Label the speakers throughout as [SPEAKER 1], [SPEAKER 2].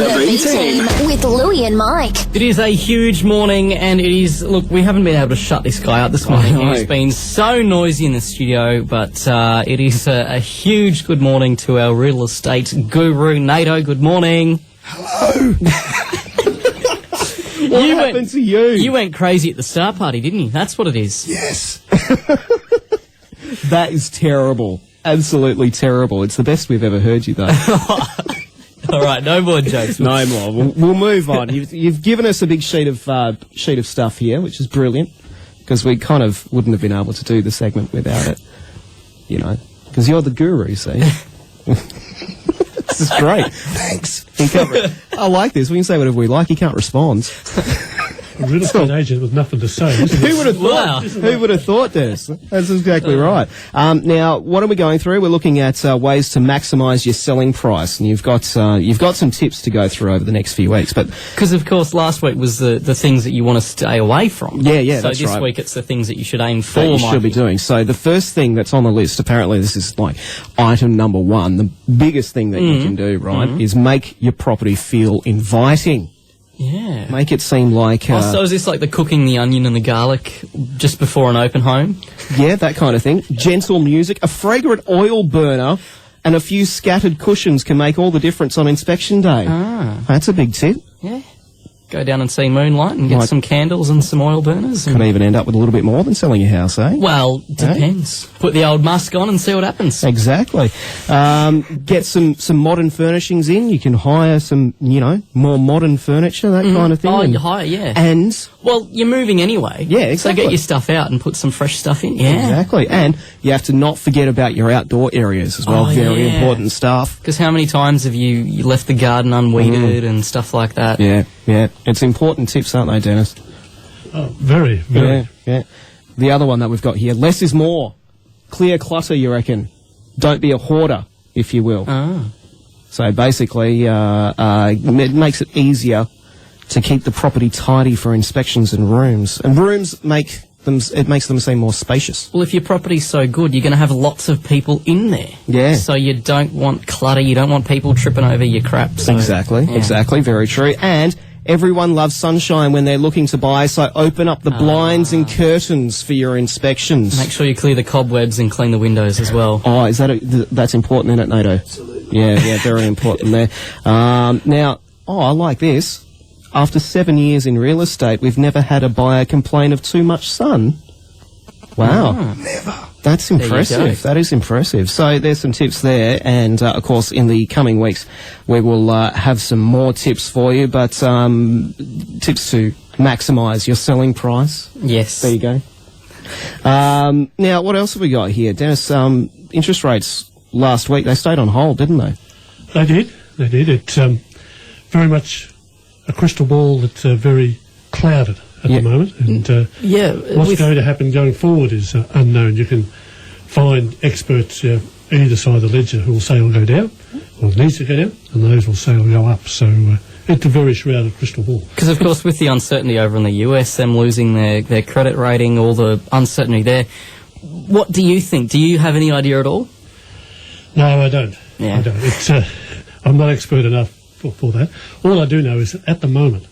[SPEAKER 1] The B-Team with Louie and Mike.
[SPEAKER 2] It is a huge morning, and it is... Look, we haven't been able to shut this guy up this morning. He's been so noisy in the studio, but it is a huge good morning to our real estate guru, Nato. Good morning.
[SPEAKER 3] Hello. What happened to you?
[SPEAKER 2] You went crazy at the Star Party, didn't you? That's what it is.
[SPEAKER 3] Yes. That is terrible. Absolutely terrible. It's the best we've ever heard you, though.
[SPEAKER 2] All right, no more jokes.
[SPEAKER 3] No more. We'll move on. You've given us a big sheet of stuff here, which is brilliant, because we kind of wouldn't have been able to do the segment without it, you know, because you're the guru, see? This is great. Thanks. I like this. We can say whatever we like. He can't respond.
[SPEAKER 4] A real estate agent with nothing to say.
[SPEAKER 3] Who would have thought?
[SPEAKER 2] Wow.
[SPEAKER 3] Who would have thought this? That's exactly right. Now, what are we going through? We're looking at ways to maximise your selling price, and you've got some tips to go through over the next few weeks. But
[SPEAKER 2] because of course, last week was the things that you want to stay away from.
[SPEAKER 3] Yeah.
[SPEAKER 2] So
[SPEAKER 3] that's
[SPEAKER 2] this
[SPEAKER 3] right.
[SPEAKER 2] week it's the things that you should aim for.
[SPEAKER 3] That you should be doing. So the first thing that's on the list, apparently, this is like item number one. The biggest thing that you can do, right, is make your property feel inviting.
[SPEAKER 2] Yeah.
[SPEAKER 3] Make it seem like...
[SPEAKER 2] so is this like the cooking the onion and the garlic just before an open home?
[SPEAKER 3] Yeah, that kind of thing. Gentle music, a fragrant oil burner, and a few scattered cushions can make all the difference on inspection day.
[SPEAKER 2] Ah.
[SPEAKER 3] That's a big tip.
[SPEAKER 2] Yeah. Go down and see Moonlight and get some candles and some oil burners.
[SPEAKER 3] Could even end up with a little bit more than selling your house, eh?
[SPEAKER 2] Well, depends. Put the old mask on and see what happens.
[SPEAKER 3] Exactly. Get some modern furnishings in. You can hire some, more modern furniture, that kind of thing.
[SPEAKER 2] Oh, you hire, yeah.
[SPEAKER 3] And...
[SPEAKER 2] Well, you're moving anyway.
[SPEAKER 3] Yeah, exactly.
[SPEAKER 2] So get your stuff out and put some fresh stuff in. Yeah.
[SPEAKER 3] Exactly. And you have to not forget about your outdoor areas as well. Very important stuff.
[SPEAKER 2] Because how many times have you left the garden unweeded and stuff like that?
[SPEAKER 3] Yeah. It's important tips, aren't they, Dennis?
[SPEAKER 4] Oh, very, very.
[SPEAKER 3] Yeah. The other one that we've got here, less is more. Clear clutter, you reckon. Don't be a hoarder, if you will.
[SPEAKER 2] Ah.
[SPEAKER 3] So basically, it makes it easier to keep the property tidy for inspections and rooms. And rooms makes them seem more spacious.
[SPEAKER 2] Well, if your property's so good, you're going to have lots of people in there.
[SPEAKER 3] Yeah.
[SPEAKER 2] So you don't want clutter. You don't want people tripping over your crap. So,
[SPEAKER 3] Exactly. Very true. And everyone loves sunshine when they're looking to buy, so open up the blinds and curtains for your inspections.
[SPEAKER 2] Make sure you clear the cobwebs and clean the windows as well.
[SPEAKER 3] Oh, is that that's important, isn't it, Nato? Absolutely. Yeah, very important there. Now, I like this. After 7 years in real estate, we've never had a buyer complain of too much sun. Wow. Never. That's impressive. That is impressive. So there's some tips there, and of course in the coming weeks we will have some more tips for you, but tips to maximise your selling price.
[SPEAKER 2] Yes.
[SPEAKER 3] There you go. Now, what else have we got here? Dennis, interest rates last week, they stayed on hold, didn't they?
[SPEAKER 4] They did. It's very much a crystal ball that's very clouded at the moment, and what's going to happen going forward is unknown. You can find experts either side of the ledger who will say it'll go down, or it needs to go down, and those will say it'll go up. So it's a very shrouded crystal ball. Because,
[SPEAKER 2] of course, with the uncertainty over in the US, them losing their credit rating, all the uncertainty there, what do you think? Do you have any idea at all?
[SPEAKER 4] No, I don't. Yeah. I don't. It's, I'm not expert enough for that. All I do know is that at the moment,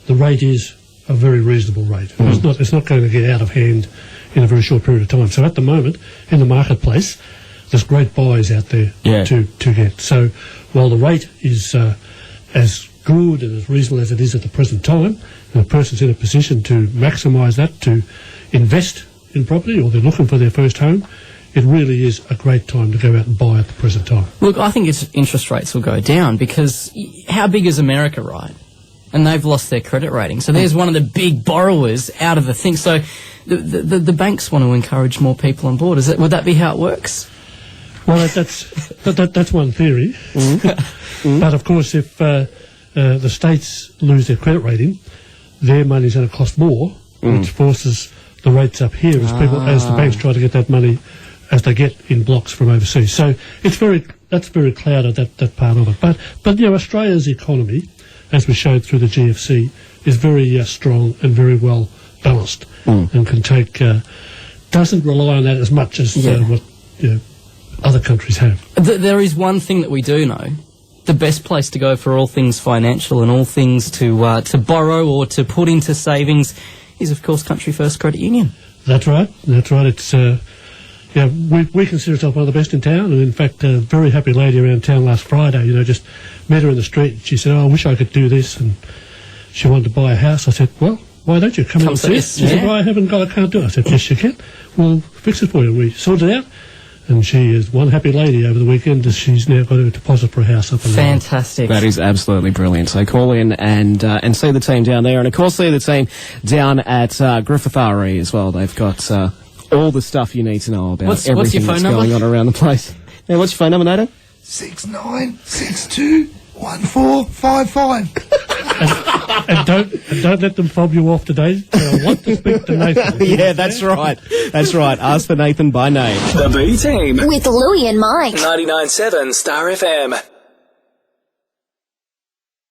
[SPEAKER 4] the rate is a very reasonable rate. It's not going to get out of hand in a very short period of time. So at the moment, in the marketplace, there's great buys out there to get. So while the rate is as good and as reasonable as it is at the present time, and a person's in a position to maximise that, to invest in property, or they're looking for their first home, it really is a great time to go out and buy at the present time.
[SPEAKER 2] Look, I think interest rates will go down because how big is America, right? And they've lost their credit rating. So there's one of the big borrowers out of the thing. So the banks want to encourage more people on board. Would that be how it works?
[SPEAKER 4] Well, that's one theory. But of course, if the states lose their credit rating, their money's going to cost more, which forces the rates up here as the banks try to get that money as they get in blocks from overseas. So that's very clouded, that part of it. But Australia's economy, as we showed through the GFC, is very strong and very well balanced, and can take doesn't rely on that as much as what other countries have.
[SPEAKER 2] There is one thing that we do know, the best place to go for all things financial and all things to borrow or to put into savings is, of course, Country First Credit Union.
[SPEAKER 4] That's right. It's we consider ourselves one of the best in town, and in fact, a very happy lady around town last Friday. Just met her in the street. She said, "Oh, I wish I could do this," and she wanted to buy a house. I said, "Well, why don't you come in and see us?" She said, "Well, I can't do it." I said, "Yes, you can. We'll fix it for you." We sorted it out. And she is one happy lady over the weekend as she's now got a deposit for a house up and down.
[SPEAKER 2] Fantastic.
[SPEAKER 3] That is absolutely brilliant. So call in and see the team down there. And, of course, see the team down at Griffith RE as well. They've got all the stuff you need to know about everything that's going on around the place. Yeah, what's your phone number, Nato?
[SPEAKER 5] 69621455.
[SPEAKER 4] And don't let them fob you off today. I want to speak to Nathan.
[SPEAKER 3] Yeah, that's right. That's right. Ask for Nathan by name.
[SPEAKER 6] The B Team.
[SPEAKER 1] With Louie and Mike.
[SPEAKER 6] 99.7 Star FM.